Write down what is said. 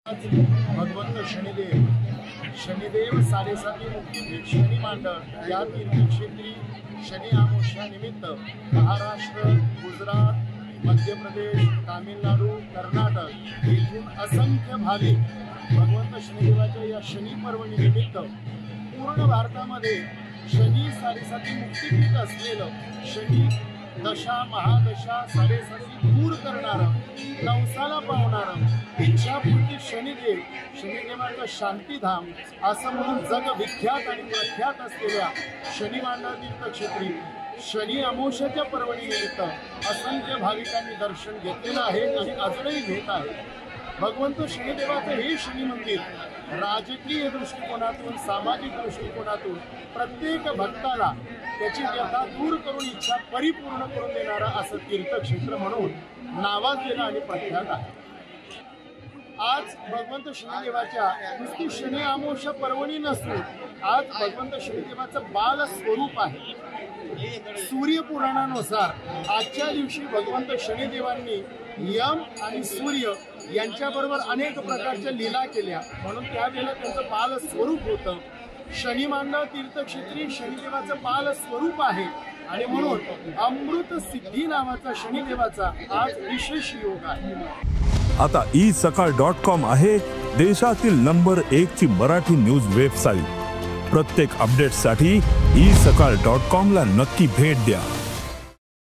भगवंत शनिदेव साडेसाती मुक्तीपीठ शनी मंडळ या तीर्थक्षेत्री शनी अमावस्या निमित्त महाराष्ट्र, गुजरात, मध्य प्रदेश, तामिळनाडू, कर्नाटक येथून असंख्य भाविक भगवंत शनिदेवाच्या या शनी पर्वणी निमित्त पूर्ण भारतामध्ये शनी साडेसाती मुक्तीपीठ असलेलं शनी दशा महादशा साडेसाती दूर करणारं नवसाला पावणारं इच्छापूर्ती शनिदेवाचं शांतीधाम असं म्हणून जगविख्यात आणि प्रख्यात असलेल्या शनी मंडळ तीर्थक्षेत्री शनी अमावस्येच्या पर्वणी निमित्त असंख्य भाविकांनी दर्शन घेतलेलं आहे आणि अजूनही घेत आहे। भगवंत शनिदेवाचं हे शनी मंदिर राजकीय दृष्टिकोनातून, सामाजिक दृष्टिकोनातून प्रत्येक भक्ताला त्याची व्यथा दूर करून इच्छा परिपूर्ण करून देणारा असं तीर्थक्षेत्र म्हणून नावाजलेलं आणि प्रख्यात आहे। आज भगवंत शनिदेवाच्या नुसती शनी अमावस्या पर्वणी नसून आज भगवंत शनिदेवाचं बाल स्वरूप आहे। सूर्य पुराणानुसार आजच्या दिवशी भगवंत शनिदेवांनी यम आणि सूर्य यांच्याबरोबर अनेक प्रकारच्या लीला केल्या म्हणून त्यावेळेला त्यांचं बाल स्वरूप होतं। शनी मंडळ तीर्थक्षेत्री शनिदेवाचं बाल स्वरूप आहे आणि म्हणून अमृत सिद्धी नावाचा शनिदेवाचा आज विशेष योग आहे। आता isakal.com आहे देशातील नंबर 1 ची मराठी न्यूज वेबसाईट। प्रत्येक अपडेटसाठी isakal.com ला नक्की भेट द्या।